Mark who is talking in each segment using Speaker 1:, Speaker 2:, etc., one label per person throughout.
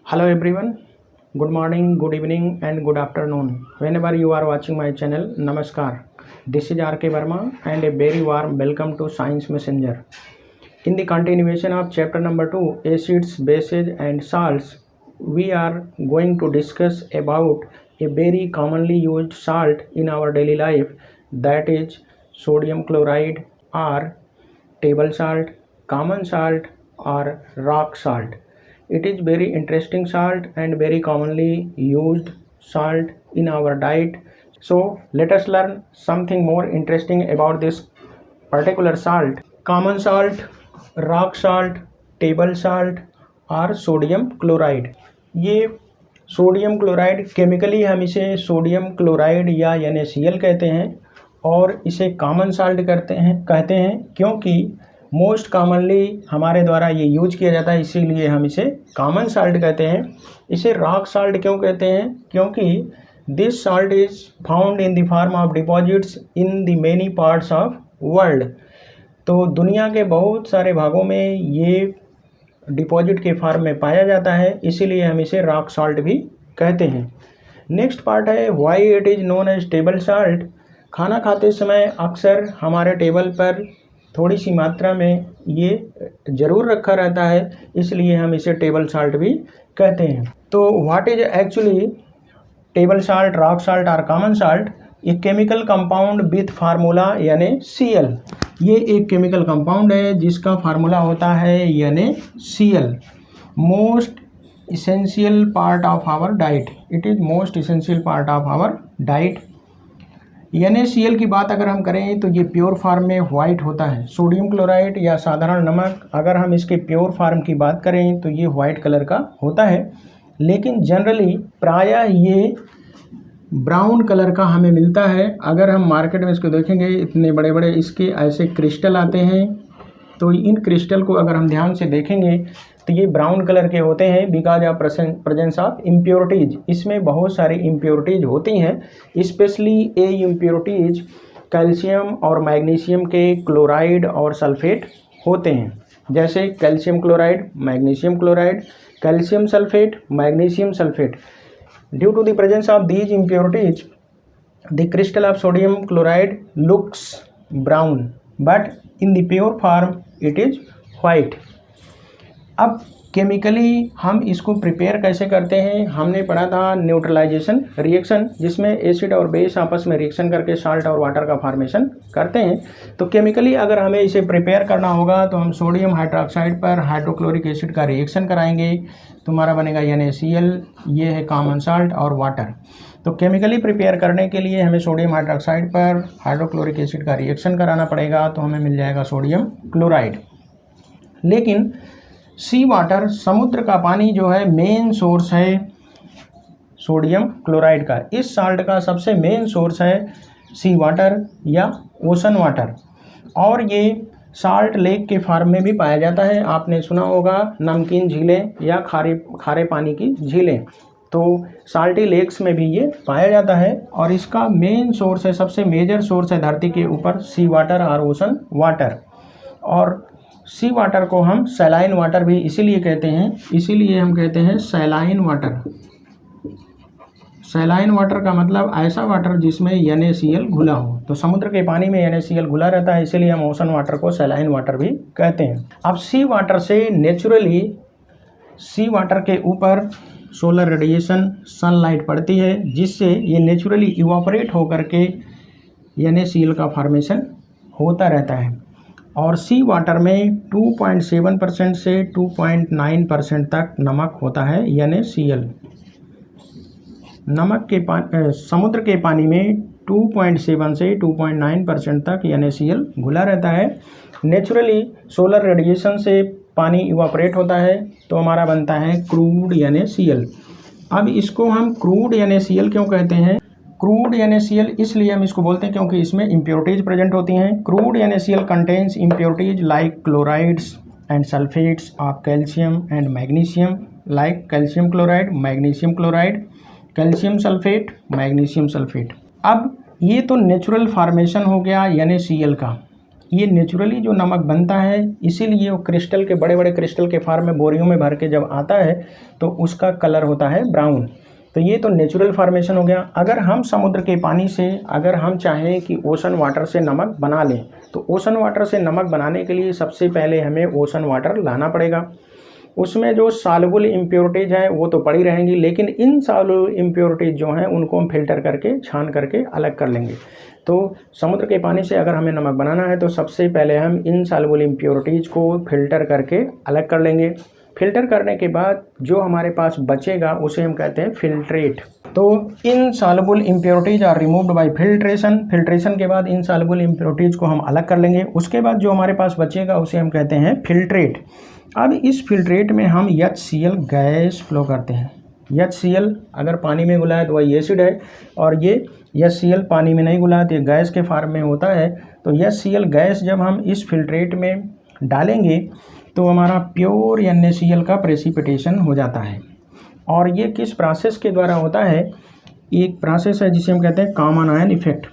Speaker 1: Hello everyone, good morning, good evening and good afternoon. Whenever you are watching my channel, Namaskar. This is RK Verma and a very warm welcome to Science Messenger. In the continuation of chapter number 2, acids, bases and salts, we are going to discuss about a very commonly used salt in our daily life, that is sodium chloride or table salt, common salt or rock salt. It is very interesting salt and very commonly used salt in our diet. So let us learn something more interesting about this particular salt. Common salt, rock salt, table salt और sodium chloride. ये sodium chloride chemically हम इसे sodium chloride या NaCl कहते हैं और इसे common salt कहते हैं क्योंकि मोस्ट कॉमनली हमारे द्वारा ये यूज किया जाता है, इसीलिए हम इसे कॉमन साल्ट कहते हैं। इसे रॉक साल्ट क्यों कहते हैं? क्योंकि this salt is found in the form of deposits in the many parts of world. तो दुनिया के बहुत सारे भागों में ये डिपॉजिट के फॉर्म में पाया जाता है, इसीलिए हम इसे रॉक साल्ट भी कहते हैं। नेक्स्ट पार्ट है why it is known as table salt. खाना खाते समय अक्सर हमारे टेबल पर थोड़ी सी मात्रा में ये ज़रूर रखा रहता है, इसलिए हम इसे टेबल साल्ट भी कहते हैं। तो what is actually table salt, rock salt और कॉमन साल्ट? ये chemical compound with formula NaCl। ये एक केमिकल कंपाउंड है जिसका फार्मूला होता है NaCl। Most essential part of our diet, it is most essential part of our diet. NaCl की बात अगर हम करें तो ये प्योर फॉर्म में वाइट होता है। सोडियम क्लोराइड या साधारण नमक अगर हम इसके प्योर फॉर्म की बात करें तो ये वाइट कलर का होता है, लेकिन जनरली प्रायः ये ब्राउन कलर का हमें मिलता है। अगर हम मार्केट में इसको देखेंगे, इतने बड़े बड़े इसके ऐसे क्रिस्टल आते हैं, तो इन क्रिस्टल को अगर हम ध्यान से देखेंगे तो ये ब्राउन कलर के होते हैं because of presence of impurities. इसमें बहुत सारी इम्प्योरिटीज होती हैं, स्पेशली ये इम्प्योरिटीज कैल्शियम और मैग्नीशियम के क्लोराइड और सल्फेट होते हैं, जैसे calcium chloride, magnesium chloride, calcium sulphate, magnesium sulphate. Due to the presence of these impurities the crystal of sodium chloride looks brown but in the pure form it is white. अब chemically हम इसको prepare कैसे करते हैं? हमने पढ़ा था neutralisation reaction, जिसमें एसिड और बेस आपस में रिएक्शन करके साल्ट और वाटर का फॉर्मेशन करते हैं। तो केमिकली अगर हमें इसे प्रिपेयर करना होगा तो हम सोडियम हाइड्रोक्साइड पर हाइड्रोक्लोरिक एसिड का रिएक्शन कराएंगे, तुम्हारा बनेगा NaCl। ये है कॉमन साल्ट और वाटर। तो केमिकली प्रिपेयर करने के लिए हमें सोडियम हाइड्रोक्साइड पर हाइड्रोक्लोरिक एसिड का रिएक्शन कराना पड़ेगा, तो हमें मिल जाएगा सोडियम क्लोराइड। लेकिन सी वाटर, समुद्र का पानी जो है, मेन सोर्स है सोडियम क्लोराइड का। इस साल्ट का सबसे मेन सोर्स है सी वाटर या ओशन वाटर, और ये साल्ट लेक के फॉर्म में भी पाया जाता है। आपने सुना होगा नमकीन झीलें या खारे पानी की झीलें, तो साल्टी लेक्स में भी ये पाया जाता है। और इसका मेन सोर्स है, सबसे मेजर सोर्स है धरती के ऊपर सी वाटर और ओशन वाटर। और सी वाटर को हम सैलाइन वाटर भी इसीलिए कहते हैं, इसीलिए हम कहते हैं सैलाइन वाटर। सैलाइन वाटर का मतलब ऐसा वाटर जिसमें NaCl घुला हो। तो समुद्र के पानी में NaCl घुला रहता है, इसीलिए हम ओशन वाटर को सैलाइन वाटर भी कहते हैं। अब सी वाटर से नेचुरली सी वाटर के ऊपर सोलर रेडिएशन, सनलाइट पड़ती है, जिससे ये नेचुरली इवापोरेट होकर के NaCl का फॉर्मेशन होता रहता है। और सी वाटर में 2.7% से 2.9% तक नमक होता है NaCl। नमक के समुद्र के पानी में 2.7 से 2.9% तक NaCl घुला रहता है। नेचुरली सोलर रेडिएशन से पानी इवापोरेट होता है, तो हमारा बनता है क्रूड NaCl। अब इसको हम क्रूड NaCl क्यों कहते हैं? क्रूड NaCl इसलिए हम इसको बोलते हैं क्योंकि इसमें इम्प्योरिटीज प्रेजेंट होती हैं। Crude NaCl contains impurities like chlorides and sulphates of calcium and magnesium, like calcium chloride, magnesium chloride, calcium sulphate, magnesium sulphate. अब ये तो नेचुरल फॉर्मेशन हो गया NaCl का। ये नेचुरली जो नमक बनता है, इसीलिए वो क्रिस्टल के बड़े बड़े क्रिस्टल के फार्म में बोरियों में भर के जब आता है तो उसका कलर होता है ब्राउन। तो ये तो नेचुरल फार्मेशन हो गया। अगर हम समुद्र के पानी से अगर हम चाहें कि ओशन वाटर से नमक बना लें, तो ओशन वाटर से नमक बनाने के लिए सबसे पहले हमें ओशन वाटर लाना पड़ेगा। उसमें जो सॉल्युबल इम्प्योरिटीज़ हैं वो तो पड़ी रहेंगी, लेकिन इनसॉल्युबल इम्प्योरिटीज़ जो हैं उनको हम फिल्टर करके छान करके अलग कर लेंगे। तो समुद्र के पानी से अगर हमें नमक बनाना है तो सबसे पहले हम इनसॉल्युबल इम्प्योरिटीज़ को फिल्टर करके अलग कर लेंगे। फिल्टर करने के बाद जो हमारे पास बचेगा उसे हम कहते हैं फिल्ट्रेट। तो insoluble impurities are removed by filtration. Filtration के बाद इनसॉल्युबल इम्प्योरिटीज को हम अलग कर लेंगे। उसके बाद जो हमारे पास बचेगा उसे हम कहते हैं फिल्ट्रेट। अब इस फिल्ट्रेट में हम HCl गैस फ्लो करते हैं। HCl अगर पानी में घुला है तो वही एसिड है, और ये HCl पानी में नहीं घुला तो ये गैस के फॉर्म में होता है। तो HCl गैस जब हम इस फिल्ट्रेट में डालेंगे तो हमारा प्योर NaCl का प्रेसिपिटेशन हो जाता है। और ये किस प्रोसेस के द्वारा होता है? एक प्रोसेस है जिसे हम कहते हैं कॉमन आयन इफेक्ट।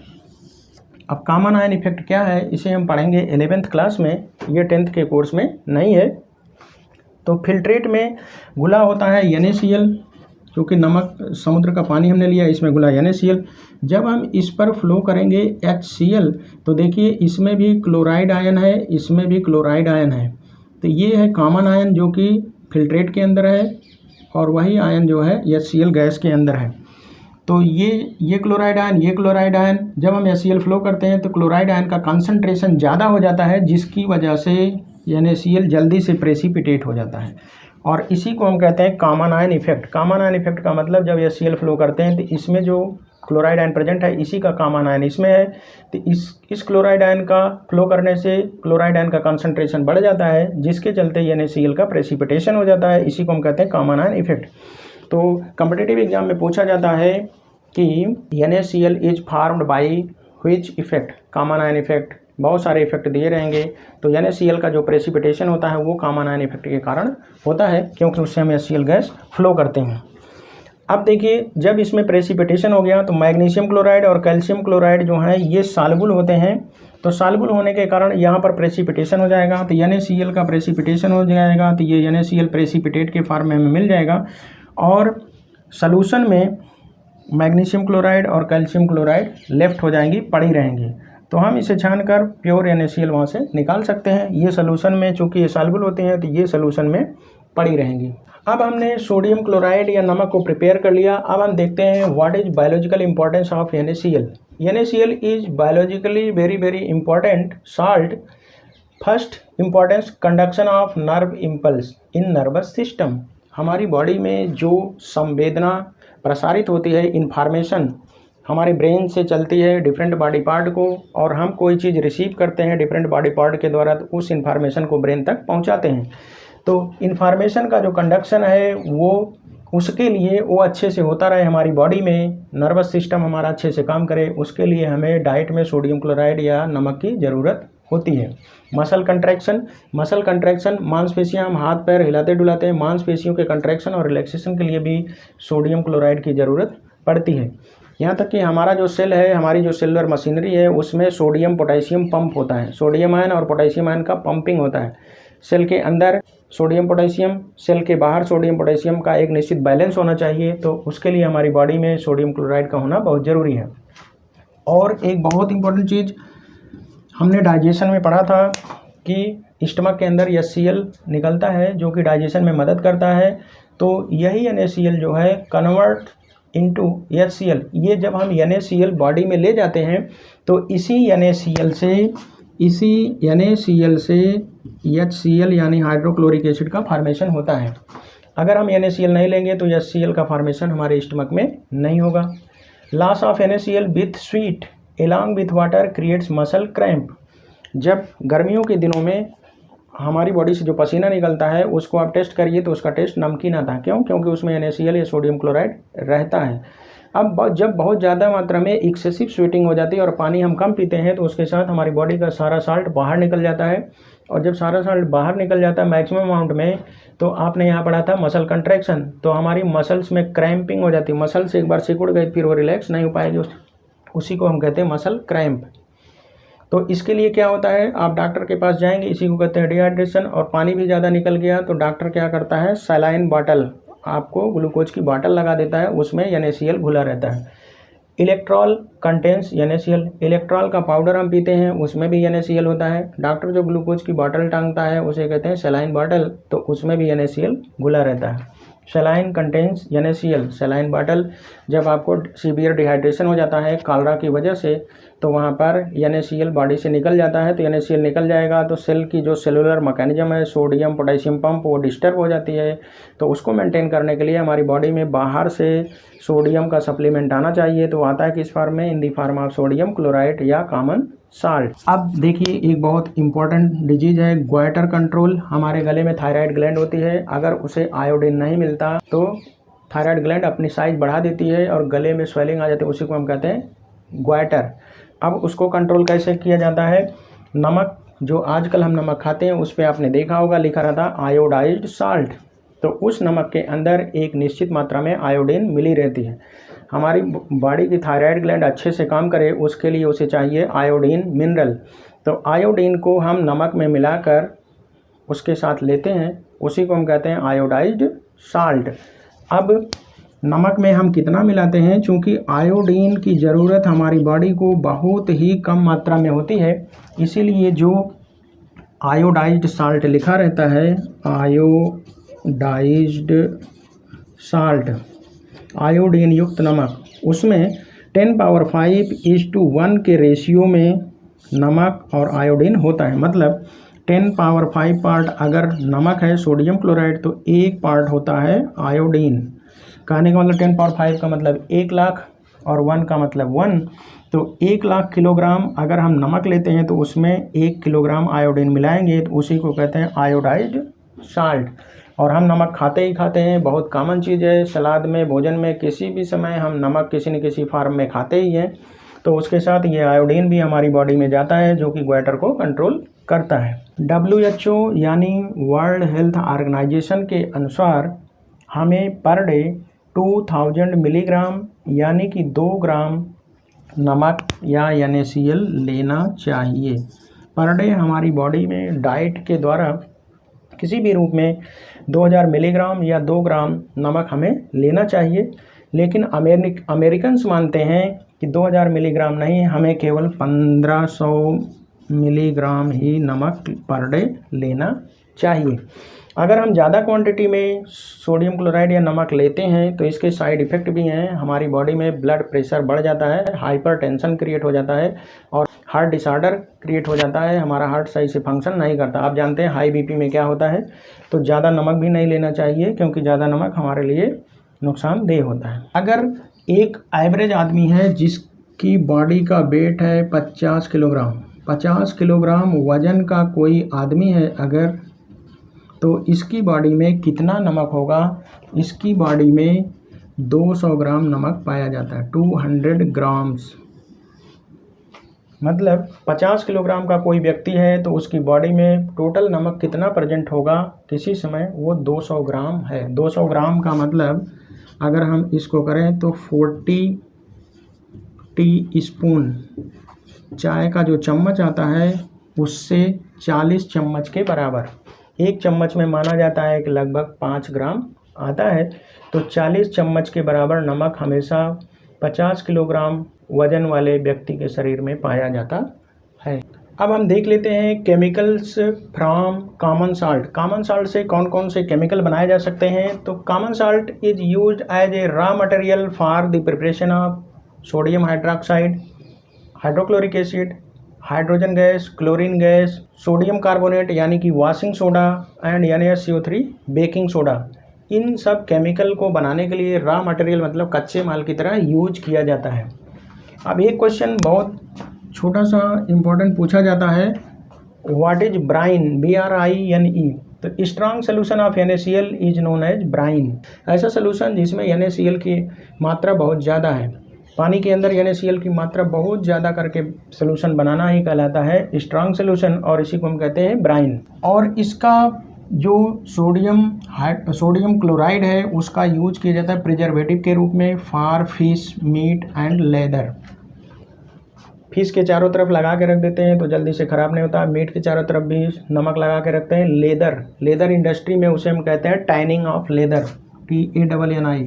Speaker 1: अब कॉमन आयन इफेक्ट क्या है, इसे हम पढ़ेंगे 11th क्लास में, ये 10th के कोर्स में नहीं है। तो फिल्ट्रेट में घुला होता है NaCl, क्योंकि नमक समुद्र का पानी हमने लिया, इसमें घुला NaCl। जब हम इस पर फ्लो करेंगे HCl, तो देखिए इसमें भी क्लोराइड आयन है, इसमें भी क्लोराइड आयन है। तो ये है कॉमन आयन जो कि फिल्ट्रेट के अंदर है, और वही आयन जो है HCl गैस के अंदर है। तो ये क्लोराइड आयन, ये क्लोराइड आयन, जब हम HCl फ्लो करते हैं तो क्लोराइड आयन का कंसंट्रेशन ज़्यादा हो जाता है, जिसकी वजह से NaCl जल्दी से प्रेसिपिटेट हो जाता है, और इसी को हम कहते हैं common ion effect. Common ion effect का मतलब जब HCl फ्लो करते हैं तो इसमें जो क्लोराइड आयन प्रेजेंट है, इसी का कॉमन आयन इसमें है, तो इस क्लोराइड आयन का फ्लो करने से क्लोराइड आयन का कंसंट्रेशन बढ़ जाता है, जिसके चलते NaCl का प्रेसिपिटेशन हो जाता है। इसी को हम कहते हैं कॉमन आयन इफेक्ट। तो कॉम्पिटिटिव एग्जाम में पूछा जाता है कि NaCl is formed by which effect, common ion effect. बहुत सारे इफेक्ट दिए रहेंगे, तो NaCl का जो प्रेसिपिटेशन होता है वो कॉमन आयन इफेक्ट के कारण होता है, क्योंकि उससे हम HCl गैस फ्लो करते हैं। अब देखिए, जब इसमें प्रेसिपिटेशन हो गया तो मैग्नीशियम क्लोराइड और कैल्शियम क्लोराइड जो है ये सॉल्युबल होते हैं। तो सॉल्युबल होने के कारण यहाँ पर प्रेसिपिटेशन हो जाएगा, तो NaCl का प्रेसिपिटेशन हो जाएगा, तो ये NaCl प्रेसिपिटेट के फॉर्म में हमें मिल जाएगा। और सॉल्यूशन में मैग्नीशियम क्लोराइड और कैल्शियम क्लोराइड लेफ्ट हो जाएंगी, पड़ी रहेंगी। तो हम इसे छानकर प्योर NaCl वहाँ से निकाल सकते हैं। ये सॉल्यूशन में, चूँकि ये सॉल्युबल होते हैं, तो ये सॉल्यूशन में पड़ी रहेंगी। अब हमने सोडियम क्लोराइड या नमक को प्रिपेयर कर लिया। अब हम देखते हैं what is biological importance of NaCl। NaCl is biologically very very important salt. First importance, conduction of nerve impulse in nervous system. हमारी बॉडी में जो संवेदना प्रसारित होती है, इन्फॉर्मेशन हमारे ब्रेन से चलती है डिफरेंट बॉडी पार्ट को, और हम कोई चीज़ रिसीव करते हैं डिफरेंट बॉडी पार्ट के द्वारा, तो उस इन्फॉर्मेशन को ब्रेन तक पहुंचाते हैं। तो इन्फॉर्मेशन का जो कंडक्शन है वो उसके लिए वो अच्छे से होता रहे हमारी बॉडी में, नर्वस सिस्टम हमारा अच्छे से काम करे, उसके लिए हमें डाइट में सोडियम क्लोराइड या नमक की ज़रूरत होती है। मसल कंट्रैक्शन, मांसपेशियां, हम हाथ पैर हिलाते डुलाते हैं, मांसपेशियों के कंट्रैक्शन और रिलैक्सेशन के लिए भी सोडियम क्लोराइड की ज़रूरत पड़ती है। यहाँ तक कि हमारा जो सेल है, हमारी जो सेलुलर मशीनरी है, उसमें सोडियम पोटेशियम पंप होता है। सोडियम आयन और पोटेशियम आयन का पंपिंग होता है। सेल के अंदर सोडियम पोटेशियम, सेल के बाहर सोडियम पोटेशियम का एक निश्चित बैलेंस होना चाहिए, तो उसके लिए हमारी बॉडी में सोडियम क्लोराइड का होना बहुत ज़रूरी है। और एक बहुत इंपॉर्टेंट चीज़ हमने डाइजेशन में पढ़ा था कि स्टमक के अंदर HCl निकलता है जो कि डाइजेशन में मदद करता है। तो यही NaCl जो है कन्वर्ट इनटू HCl, ये जब हम NaCl बॉडी में ले जाते हैं तो इसी NaCl से HCl यानी हाइड्रोक्लोरिक एसिड का फॉर्मेशन होता है। अगर हम NaCl नहीं लेंगे तो HCl का फॉर्मेशन हमारे स्टमक में नहीं होगा। Loss of NaCl with sweet along with water creates muscle cramp. जब गर्मियों के दिनों में हमारी बॉडी से जो पसीना निकलता है उसको आप टेस्ट करिए तो उसका टेस्ट नमकीन आता है। क्यों? क्योंकि उसमें NaCl या सोडियम क्लोराइड रहता है। अब जब बहुत ज़्यादा मात्रा में एक्सेसिव स्वेटिंग हो जाती है और पानी हम कम पीते हैं तो उसके साथ हमारी बॉडी का सारा साल्ट बाहर निकल जाता है, और जब सारा साल्ट बाहर निकल जाता है मैक्सिमम अमाउंट में, तो आपने यहाँ पढ़ा था मसल कंट्रैक्शन, तो हमारी मसल्स में क्रैम्पिंग हो जाती है। मसल्स एक बार सिकुड़ गई फिर वो रिलैक्स नहीं हो पाएगी, उसी को हम कहते हैं मसल क्रैम्प। तो इसके लिए क्या होता है, आप डॉक्टर के पास जाएंगे, इसी को कहते हैं डिहाइड्रेशन। और पानी भी ज़्यादा निकल गया तो डॉक्टर क्या करता है, सलाइन बॉटल, आपको ग्लूकोज की बॉटल लगा देता है, उसमें NaCl घुला रहता है। इलेक्ट्रॉल कंटेंस NaCl, इलेक्ट्रॉल का पाउडर हम पीते हैं उसमें भी NaCl होता है। डॉक्टर जो ग्लूकोज की बॉटल टांगता है उसे कहते हैं सलाइन बॉटल, तो उसमें भी NaCl घुला रहता है। Saline contains NaCl, saline bottle, जब आपको सीवियर डिहाइड्रेशन हो जाता है कॉलरा की वजह से, तो वहाँ पर NaCl बॉडी से निकल जाता है। तो NaCl निकल जाएगा तो सेल की जो सेलुलर मैकेनिज्म है, सोडियम पोटेशियम पंप, वो डिस्टर्ब हो जाती है। तो उसको मेंटेन करने के लिए हमारी बॉडी में बाहर से सोडियम का सप्लीमेंट आना चाहिए। तो आता है किस फॉर्म में, in the form of sodium chloride या कॉमन साल्ट। अब देखिए एक बहुत इंपॉर्टेंट डिजीज है ग्वाइटर कंट्रोल। हमारे गले में थायराइड ग्लैंड होती है, अगर उसे आयोडीन नहीं मिलता तो थायराइड ग्लैंड अपनी साइज बढ़ा देती है और गले में स्वेलिंग आ जाती है, उसी को हम कहते हैं ग्वाइटर। अब उसको कंट्रोल कैसे किया जाता है, नमक, जो आजकल हम नमक खाते हैं उस पर आपने देखा होगा लिखा रहता है आयोडाइज्ड साल्ट। तो उस नमक के अंदर एक निश्चित मात्रा में आयोडीन मिली रहती है। हमारी बॉडी की थायराइड ग्लैंड अच्छे से काम करे उसके लिए उसे चाहिए आयोडीन मिनरल। तो आयोडीन को हम नमक में मिलाकर उसके साथ लेते हैं, उसी को हम कहते हैं आयोडाइज्ड साल्ट। अब नमक में हम कितना मिलाते हैं, चूँकि आयोडीन की ज़रूरत हमारी बॉडी को बहुत ही कम मात्रा में होती है, इसीलिए जो आयोडाइज्ड साल्ट लिखा रहता है, आयोडाइज्ड साल्ट, आयोडीन युक्त नमक, उसमें 10⁵1 के रेशियो में नमक और आयोडीन होता है। मतलब 10⁵ पार्ट अगर नमक है सोडियम क्लोराइड तो 1 पार्ट होता है आयोडीन। कहने का मतलब 10⁵ का मतलब 1 लाख और 1 का मतलब 1। तो 1 लाख किलोग्राम अगर हम नमक लेते हैं तो उसमें 1 किलोग्राम आयोडीन मिलाएंगे, तो उसी को कहते हैं आयोडाइज्ड साल्ट। और हम नमक खाते ही खाते हैं, बहुत कॉमन चीज़ है, सलाद में, भोजन में, किसी भी समय हम नमक किसी न किसी फॉर्म में खाते ही हैं। तो उसके साथ ये आयोडीन भी हमारी बॉडी में जाता है जो कि ग्वाइटर को कंट्रोल करता है। WHO यानी वर्ल्ड हेल्थ ऑर्गेनाइजेशन के अनुसार हमें पर डे 2000 मिलीग्राम यानी कि 2 ग्राम नमक या NaCl लेना चाहिए पर डे। हमारी बॉडी में डाइट के द्वारा किसी भी रूप में 2000 मिलीग्राम या 2 ग्राम नमक हमें लेना चाहिए। लेकिन अमेरिकन्स मानते हैं कि 2000 मिलीग्राम नहीं, हमें केवल 1500 मिलीग्राम ही नमक पर डे लेना चाहिए। अगर हम ज़्यादा क्वांटिटी में सोडियम क्लोराइड या नमक लेते हैं तो इसके साइड इफ़ेक्ट भी हैं। हमारी बॉडी में ब्लड प्रेशर बढ़ जाता है, हाइपरटेंशन क्रिएट हो जाता है और हार्ट डिसऑर्डर क्रिएट हो जाता है। हमारा हार्ट सही से फंक्शन नहीं करता। आप जानते हैं हाई BP में क्या होता है। तो ज़्यादा नमक भी नहीं लेना चाहिए क्योंकि ज़्यादा नमक हमारे लिए नुकसानदेह होता है। अगर एक एवरेज आदमी है जिसकी बॉडी का वेट है 50 किलोग्राम, 50 किलोग्राम वज़न का कोई आदमी है अगर, तो इसकी बॉडी में कितना नमक होगा, इसकी बॉडी में 200 ग्राम नमक पाया जाता है, 200 ग्राम्स। मतलब 50 किलोग्राम का कोई व्यक्ति है तो उसकी बॉडी में टोटल नमक कितना प्रेजेंट होगा किसी समय, वो 200 ग्राम है। 200 ग्राम का मतलब अगर हम इसको करें तो 40 टी स्पून, चाय का जो चम्मच आता है उससे 40 चम्मच के बराबर। एक चम्मच में माना जाता है कि लगभग 5 ग्राम आता है। तो 40 चम्मच के बराबर नमक हमेशा 50 किलोग्राम वजन वाले व्यक्ति के शरीर में पाया जाता है। अब हम देख लेते हैं chemicals from common salt. Common salt से कौन कौन से केमिकल बनाए जा सकते हैं। तो common salt is used as a raw material for the preparation of sodium hydroxide, hydrochloric acid, hydrogen gas, chlorine gas, sodium carbonate यानी कि washing soda and NaCO3 baking soda. इन सब केमिकल को बनाने के लिए रॉ मटेरियल मतलब कच्चे माल की तरह यूज किया जाता है। अब एक क्वेश्चन बहुत छोटा सा इम्पोर्टेंट पूछा जाता है, व्हाट इज ब्राइन, BRINE। तो strong solution of NaCl is known as brine. ऐसा सोल्यूशन जिसमें NaCl की मात्रा बहुत ज़्यादा है, पानी के अंदर NaCl की मात्रा बहुत ज़्यादा करके सोल्यूशन बनाना ही कहलाता है स्ट्रॉन्ग सोल्यूशन, और इसी को हम कहते हैं ब्राइन। और इसका जो सोडियम क्लोराइड है उसका यूज किया जाता है प्रिजर्वेटिव के रूप में for fish, meat and leather. Fish के चारों तरफ लगा के रख देते हैं तो जल्दी से ख़राब नहीं होता। मीट के चारों तरफ भी नमक लगा के रखते हैं। लेदर इंडस्ट्री में उसे हम कहते हैं टैनिंग ऑफ लेदर, TANNI।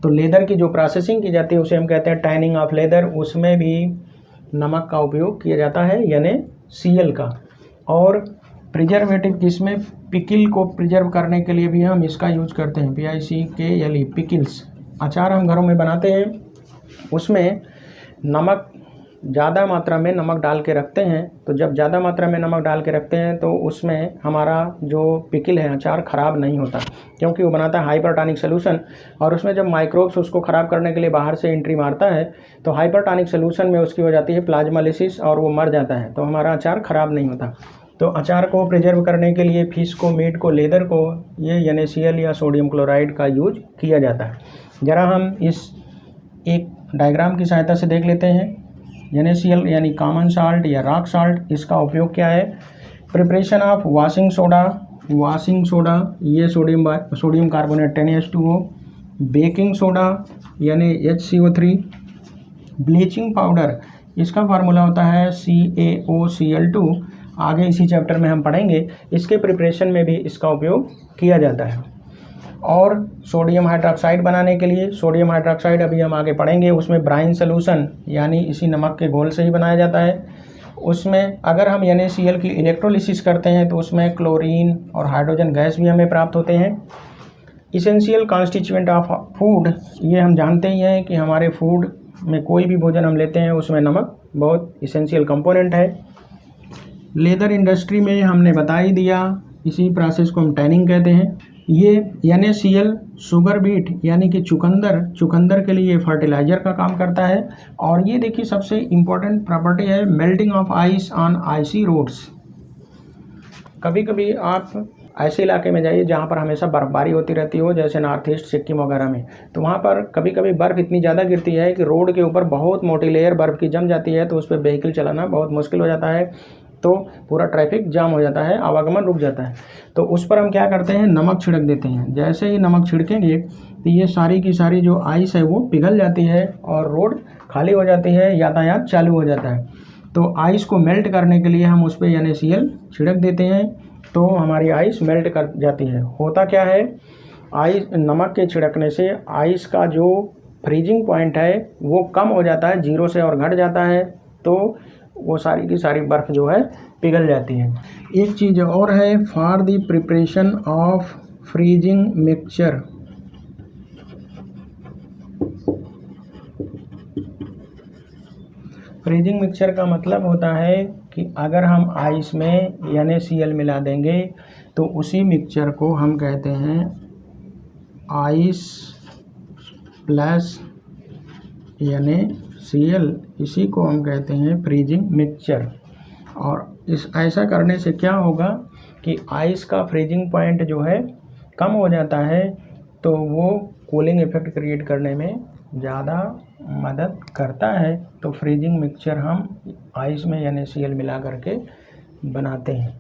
Speaker 1: तो लेदर की जो प्रोसेसिंग की जाती है उसे हम कहते हैं टैनिंग ऑफ लेदर, उसमें भी नमक का उपयोग किया जाता है NaCl का। और प्रिजर्वेटिव किसमें, पिकिल को प्रिजर्व करने के लिए भी हम इसका यूज करते हैं, PICKLE, पिकिल्स। अचार हम घरों में बनाते हैं, उसमें नमक ज़्यादा मात्रा में नमक डाल के रखते हैं। तो जब ज़्यादा मात्रा में नमक डाल के रखते हैं तो उसमें हमारा जो पिकिल है, अचार ख़राब नहीं होता, क्योंकि वो बनाता है हाइपरटॉनिक सोल्यूशन। और उसमें जब माइक्रोब्स उसको ख़राब करने के लिए बाहर से एंट्री मारता है तो हाइपरटॉनिक सोल्यूशन में उसकी हो जाती है प्लाज्मालिसिस और वो मर जाता है, तो हमारा अचार ख़राब नहीं होता। तो अचार को प्रिजर्व करने के लिए फिश को, मीट को, लेदर को ये NaCl या सोडियम क्लोराइड का यूज किया जाता है। ज़रा हम इस एक डायग्राम की सहायता से देख लेते हैं। NaCl यानी कॉमन साल्ट या रॉक साल्ट, इसका उपयोग क्या है। प्रिपरेशन ऑफ वाशिंग सोडा ये sodium carbonate NaH2O, baking soda यानी HCO3, ब्लीचिंग पाउडर, इसका फार्मूला होता है CaOCl2, आगे इसी चैप्टर में हम पढ़ेंगे। इसके प्रिपरेशन में भी इसका उपयोग किया जाता है। और सोडियम हाइड्रोक्साइड बनाने के लिए, सोडियम हाइड्रोक्साइड अभी हम आगे पढ़ेंगे, उसमें ब्राइन सोल्यूशन यानी इसी नमक के घोल से ही बनाया जाता है। उसमें अगर हम NaCl की इलेक्ट्रोलिसिस करते हैं तो उसमें क्लोरीन और हाइड्रोजन गैस भी हमें प्राप्त होते हैं। इसेंशियल कॉन्स्टिट्यूएंट ऑफ फूड, ये हम जानते ही हैं कि हमारे फूड में कोई भी भोजन हम लेते हैं उसमें नमक बहुत इसेंशियल कंपोनेंट है। लेदर इंडस्ट्री में हमने बता ही दिया, इसी प्रोसेस को हम टैनिंग कहते हैं। ये NaCl शुगर बीट यानी कि चुकंदर के लिए फर्टिलाइज़र का काम करता है। और ये देखिए सबसे इम्पोर्टेंट प्रॉपर्टी है melting of ice on icy roads. कभी कभी आप ऐसे इलाके में जाइए जहाँ पर हमेशा बर्फ़बारी होती रहती हो, जैसे नॉर्थ ईस्ट सिक्किम वगैरह में, तो वहाँ पर कभी कभी बर्फ़ इतनी ज़्यादा गिरती है कि रोड के ऊपर बहुत मोटी लेयर बर्फ़ की जम जाती है, तो उस पर व्हीकल चलाना बहुत मुश्किल हो जाता है, तो पूरा ट्रैफिक जाम हो जाता है, आवागमन रुक जाता है। तो उस पर हम क्या करते हैं, नमक छिड़क देते हैं। जैसे ही नमक छिड़केंगे तो ये सारी की सारी जो आइस है वो पिघल जाती है और रोड खाली हो जाती है, यातायात चालू हो जाता है। तो आइस को मेल्ट करने के लिए हम उस पर NaCl छिड़क देते हैं, तो हमारी आइस मेल्ट कर जाती है। होता क्या है, आइस नमक के छिड़कने से आइस का जो फ्रीजिंग पॉइंट है वो कम हो जाता है, 0 से और घट जाता है, तो वो सारी की सारी बर्फ़ जो है पिघल जाती है। एक चीज़ और है, for the preparation of freezing mixture, freezing mixture का मतलब होता है कि अगर हम आइस में NaCl मिला देंगे तो उसी मिक्सचर को हम कहते हैं आइस प्लस NaCl, इसी को हम कहते हैं फ्रीजिंग मिक्सचर। और ऐसा करने से क्या होगा कि आइस का फ्रीजिंग पॉइंट जो है कम हो जाता है, तो वो कूलिंग इफेक्ट क्रिएट करने में ज़्यादा मदद करता है। तो फ्रीजिंग मिक्सचर हम आइस में NaCl मिला करके बनाते हैं।